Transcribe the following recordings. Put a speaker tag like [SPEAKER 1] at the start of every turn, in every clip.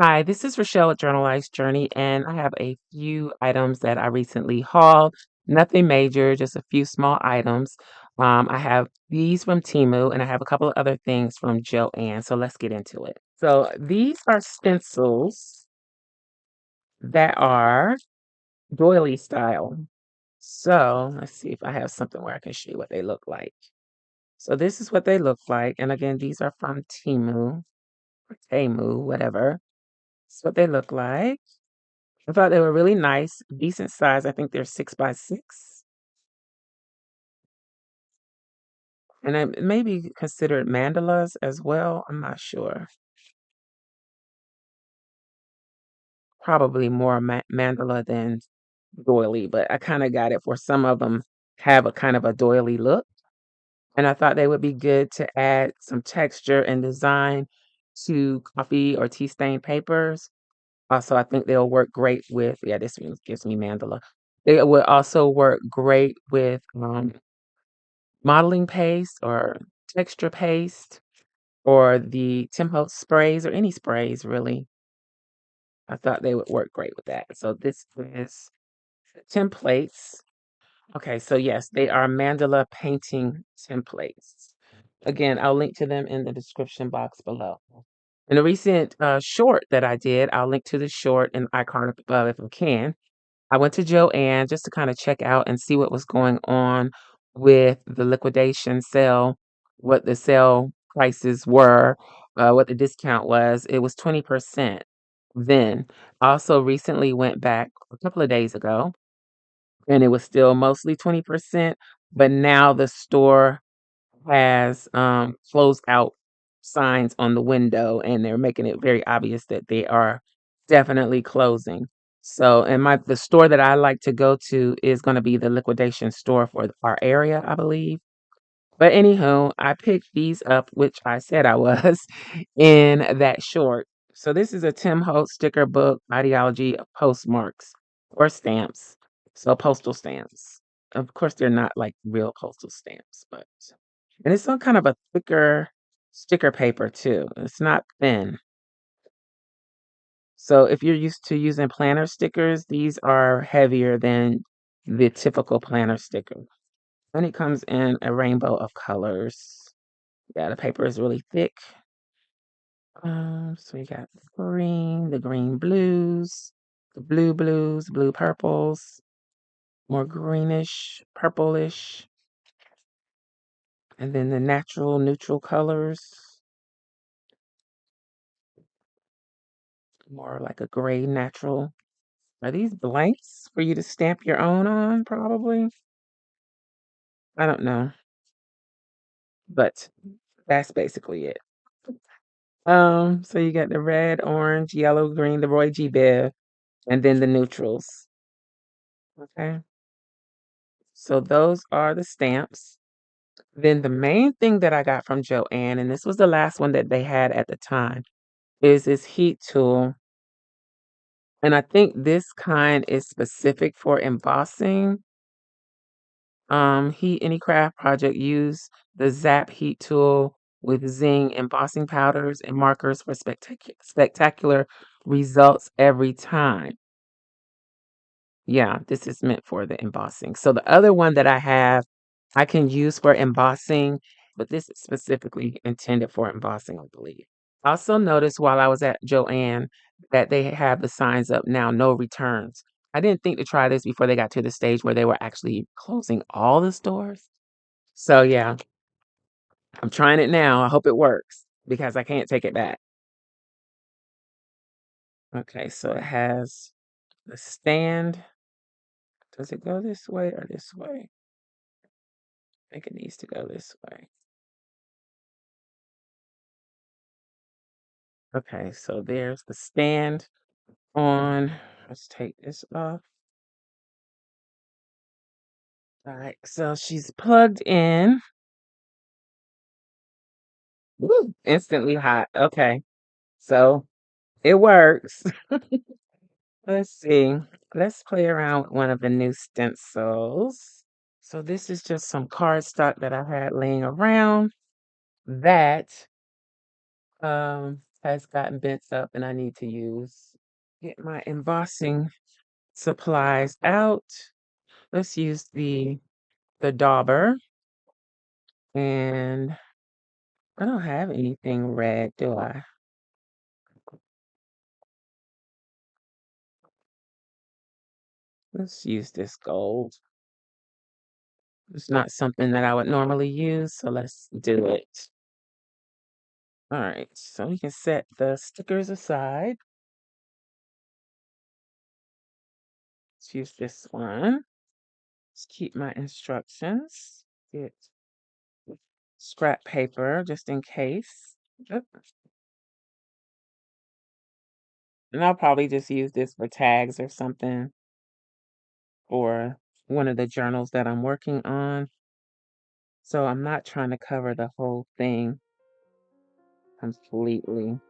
[SPEAKER 1] Hi, this is Rachelle at Journalized Journey, and I have a few items that I recently hauled. Nothing major, just a few small items. I have these from Temu, and I have a couple of other things from Joann. So let's get into it. So these are stencils that are doily style. So let's see if I have something where I can show you what they look like. So this is what they look like, and again, these are from Temu or Temu, whatever. This is what they look like. I thought they were really nice, decent size. I think they're 6 by 6, and they may be considered mandalas as well. I'm not sure. Probably more mandala than doily, but I kind of got it for some of them have a kind of a doily look, and I thought they would be good to add some texture and design to coffee or tea stain papers. Also, I think they'll work great with, yeah, this one gives me mandala. They would also work great with modeling paste or texture paste or the Tempo sprays or any sprays really. I thought they would work great with that. So this is templates. Okay, so yes, they are mandala painting templates. Again, I'll link to them in the description box below. In a recent short that I did, I'll link to the short and icon up above if I can. I went to Joann just to kind of check out and see what was going on with the liquidation sale, what the sale prices were, what the discount was. It was 20% then. I also recently went back a couple of days ago and it was still mostly 20%, but now the store has closed out signs on the window and they're making it very obvious that they are definitely closing. So, and the store that I like to go to is going to be the liquidation store for our area, I believe. But anywho, I picked these up, which I said I was in that short. So this is a Tim Holtz sticker book, ideology of postmarks or stamps. So postal stamps. Of course, they're not like real postal stamps, but and it's on kind of a thicker sticker paper too. It's not thin. So if you're used to using planner stickers, these are heavier than the typical planner sticker. And it comes in a rainbow of colors. Yeah, the paper is really thick. So you got the green blues, the blue blues, blue purples, more greenish, purplish, and then the natural neutral colors, more like a gray natural. Are these blanks for you to stamp your own on, probably? I don't know, but that's basically it. So you got the red, orange, yellow, green, the Roy G. Biv, and then the neutrals. Okay. So those are the stamps. Then the main thing that I got from Joann, and this was the last one that they had at the time, is this heat tool. And I think this kind is specific for embossing. Heat any craft project use the Zap heat tool with Zing embossing powders and markers for spectacular results every time. Yeah, this is meant for the embossing. So the other one that I have, I can use for embossing, but this is specifically intended for embossing, I believe. Also noticed while I was at Joann that they have the signs up now, no returns. I didn't think to try this before they got to the stage where they were actually closing all the stores. So yeah, I'm trying it now. I hope it works because I can't take it back. Okay, so it has the stand. Does it go this way or this way? I think it needs to go this way. Okay, so there's the stand on. Let's take this off. All right, so she's plugged in. Woo, instantly hot. Okay, so it works. Let's see. Let's play around with one of the new stencils. So this is just some cardstock that I had laying around that has gotten bent up and I need to get my embossing supplies out. Let's use the dauber, and I don't have anything red, do I? Let's use this gold. It's not something that I would normally use, so let's do it. All right, so we can set the stickers aside. Let's use this one. Let's keep my instructions. Get scrap paper just in case. Oop. And I'll probably just use this for tags or something, or one of the journals that I'm working on. So I'm not trying to cover the whole thing completely.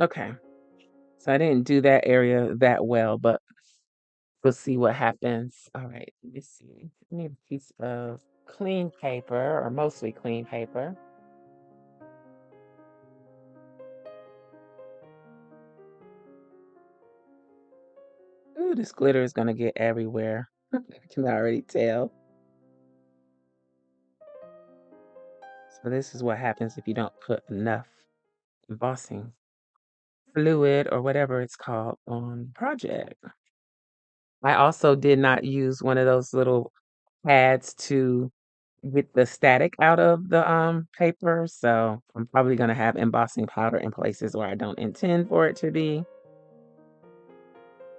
[SPEAKER 1] Okay, so I didn't do that area that well, but we'll see what happens. All right, let me see. I need a piece of clean paper, or mostly clean paper. Ooh, this glitter is gonna get everywhere. I can already tell. So this is what happens if you don't put enough embossing fluid or whatever it's called on the project. I also did not use one of those little pads to get the static out of the paper, so I'm probably gonna have embossing powder in places where I don't intend for it to be.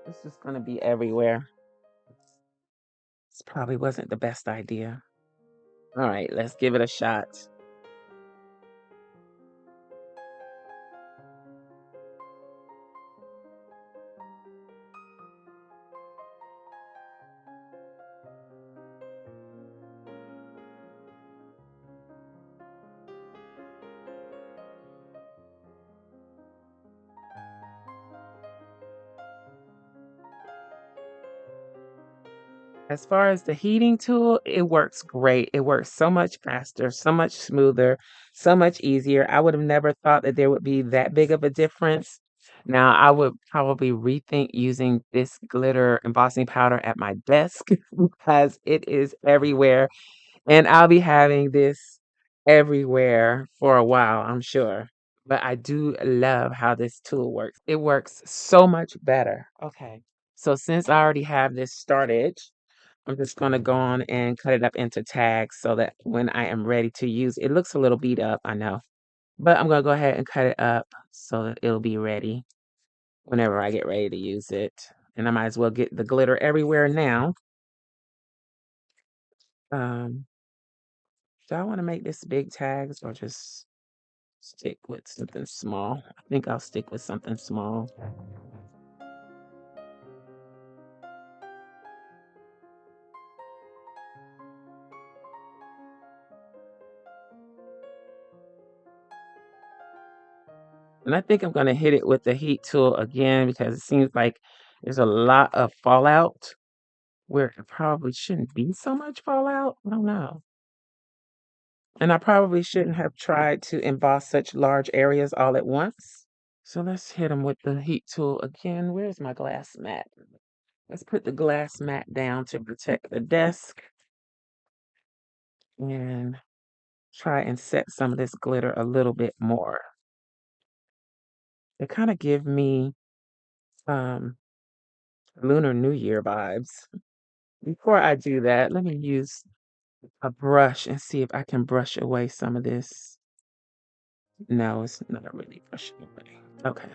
[SPEAKER 1] It's just gonna be everywhere. This probably wasn't the best idea. All right, let's give it a shot. As far as the heating tool, it works great. It works so much faster, so much smoother, so much easier. I would have never thought that there would be that big of a difference. Now, I would probably rethink using this glitter embossing powder at my desk because it is everywhere, and I'll be having this everywhere for a while, I'm sure. But I do love how this tool works. It works so much better. Okay. So since I already have this started, I'm just gonna go on and cut it up into tags so that when I am ready to use it looks a little beat up, I know, but I'm gonna go ahead and cut it up so that it'll be ready whenever I get ready to use it. And I might as well get the glitter everywhere now. Um, do I want to make this big tags or just stick with something small? I think I'll stick with something small. And I think I'm gonna hit it with the heat tool again because it seems like there's a lot of fallout where it probably shouldn't be so much fallout. I don't know. And I probably shouldn't have tried to emboss such large areas all at once. So let's hit them with the heat tool again. Where's my glass mat? Let's put the glass mat down to protect the desk and try and set some of this glitter a little bit more. They kind of give me um, Lunar New Year vibes. Before I do that, let me use a brush and see if I can brush away some of this. No, it's not really brushing away. Okay.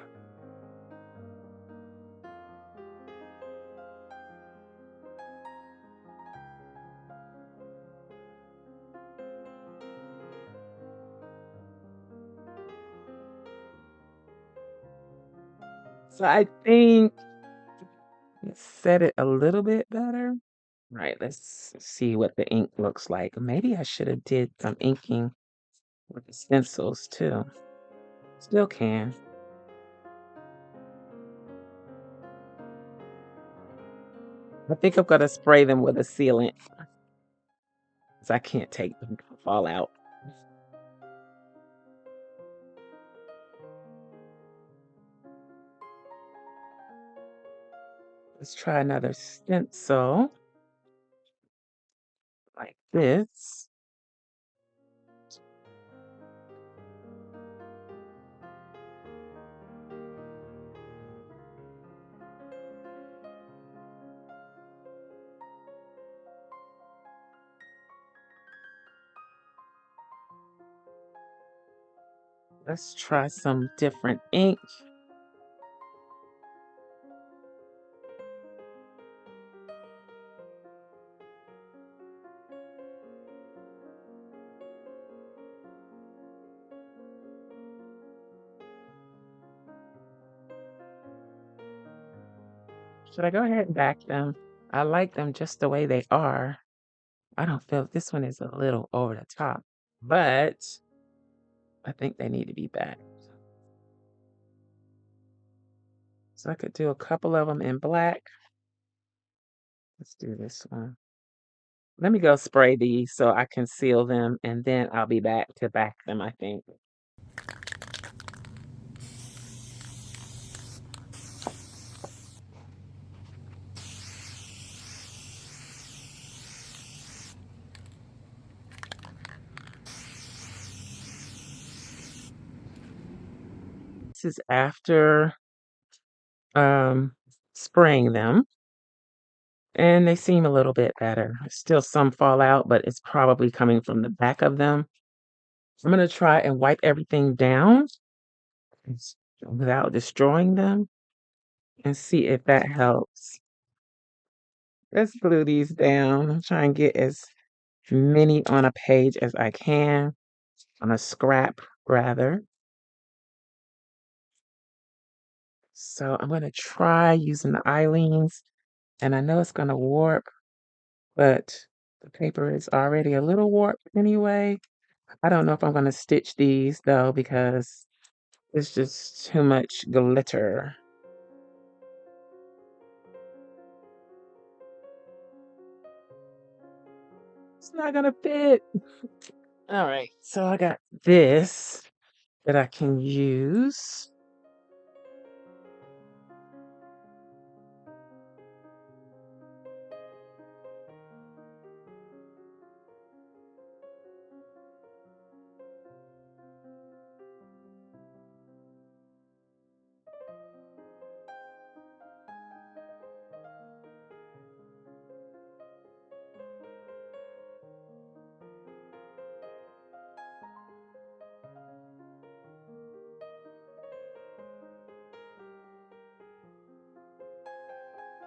[SPEAKER 1] So I think let's set it a little bit better. Right, let's see what the ink looks like. Maybe I should have did some inking with the stencils too. Still can. I think I'm gonna spray them with a sealant. So I can't take them to fall out. Let's try another stencil like this. Let's try some different ink. Should I go ahead and back them? I like them just the way they are. I don't feel this one is a little over the top, but I think they need to be back. So I could do a couple of them in black. Let's do this one. Let me go spray these so I can seal them, and then I'll be back to back them, I think. This is after spraying them, and they seem a little bit better. Still some fall out, but it's probably coming from the back of them. I'm gonna try and wipe everything down without destroying them and see if that helps. Let's glue these down. I'm trying to get as many on a page as I can, on a scrap rather. So I'm gonna try using the eyelines, and I know it's gonna warp, but the paper is already a little warped anyway. I don't know if I'm gonna stitch these though because it's just too much glitter. It's not gonna fit. All right, so I got this that I can use.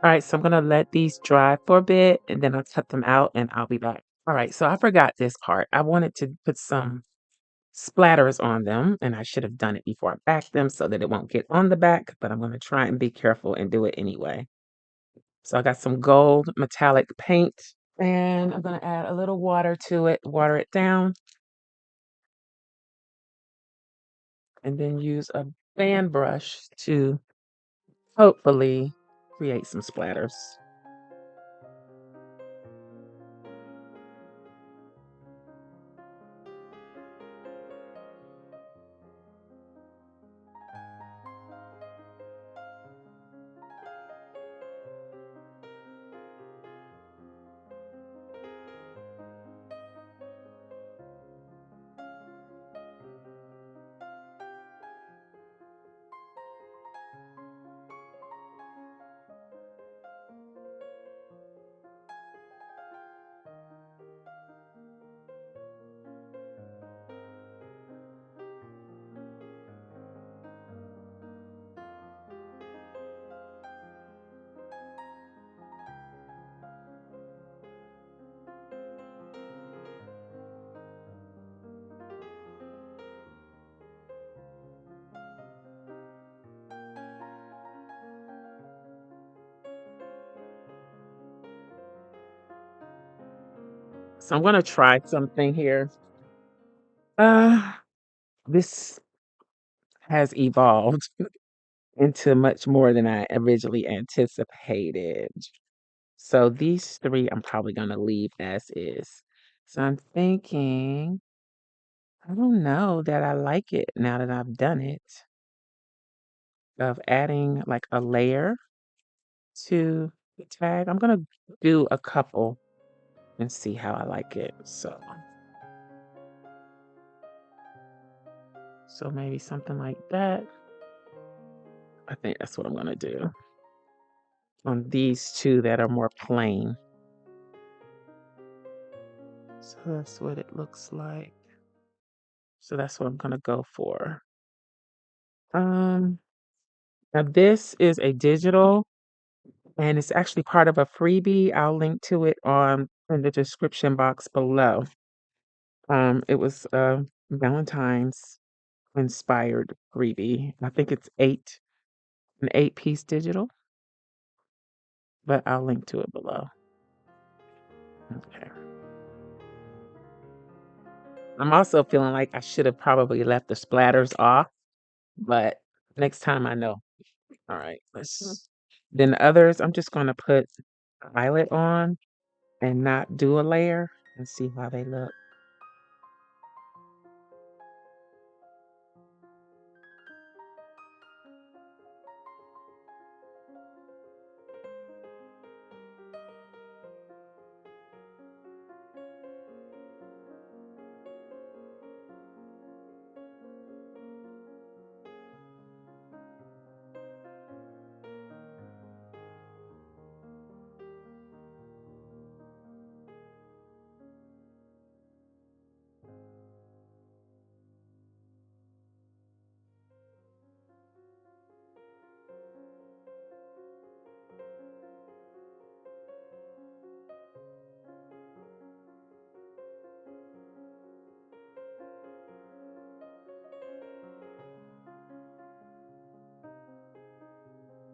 [SPEAKER 1] All right, so I'm gonna let these dry for a bit and then I'll cut them out and I'll be back. All right, so I forgot this part. I wanted to put some splatters on them, and I should have done it before I backed them so that it won't get on the back, but I'm gonna try and be careful and do it anyway. So I got some gold metallic paint, and I'm gonna add a little water to it, water it down, and then use a fan brush to hopefully create some splatters. So I'm gonna try something here. Uh, this has evolved into much more than I originally anticipated. So these three I'm probably gonna leave as is. So I'm thinking, I don't know that I like it now that I've done it, of adding like a layer to the tag. I'm gonna do a couple and see how I like it. So maybe something like that. I think that's what I'm gonna do on these two that are more plain. So that's what it looks like. So that's what I'm gonna go for. Um, Now this is a digital and it's actually part of a freebie. I'll link to it on in the description box below. It was a Valentine's inspired freebie. I think it's an 8-piece digital, but I'll link to it below. Okay. I'm also feeling like I should have probably left the splatters off, but next time I know. All right, then the others, I'm just gonna put violet on and not do a layer and see how they look.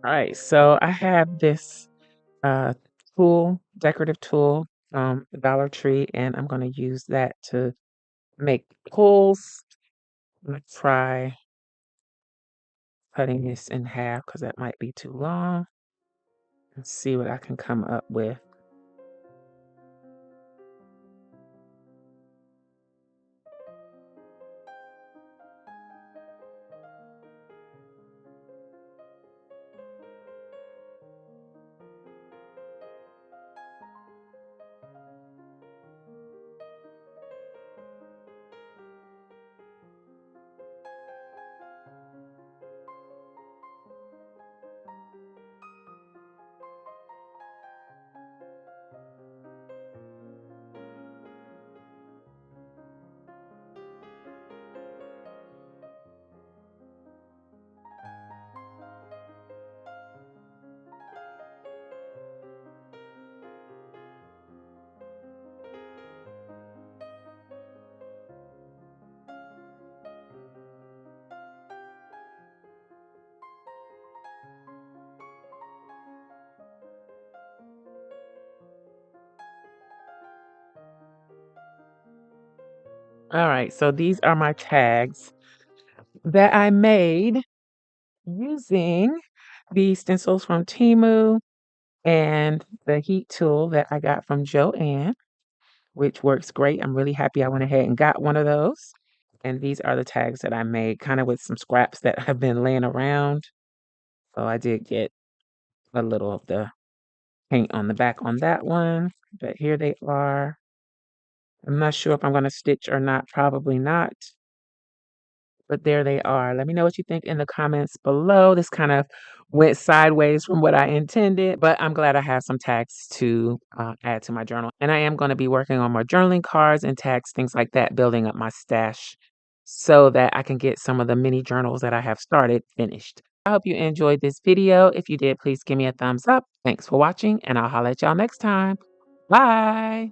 [SPEAKER 1] All right, so I have this uh decorative tool, Dollar Tree, and I'm gonna use that to make pulls. I'm gonna try cutting this in half because that might be too long and see what I can come up with. All right, so these are my tags that I made using the stencils from TEMU and the heat tool that I got from Joann, which works great. I'm really happy I went ahead and got one of those. And these are the tags that I made, kind of with some scraps that have been laying around. So I did get a little of the paint on the back on that one, but here they are. I'm not sure if I'm going to stitch or not, probably not. But there they are. Let me know what you think in the comments below. This kind of went sideways from what I intended, but I'm glad I have some tags to add to my journal. And I am going to be working on more journaling cards and tags, things like that, building up my stash so that I can get some of the mini journals that I have started finished. I hope you enjoyed this video. If you did, please give me a thumbs up. Thanks for watching, and I'll holler at y'all next time. Bye.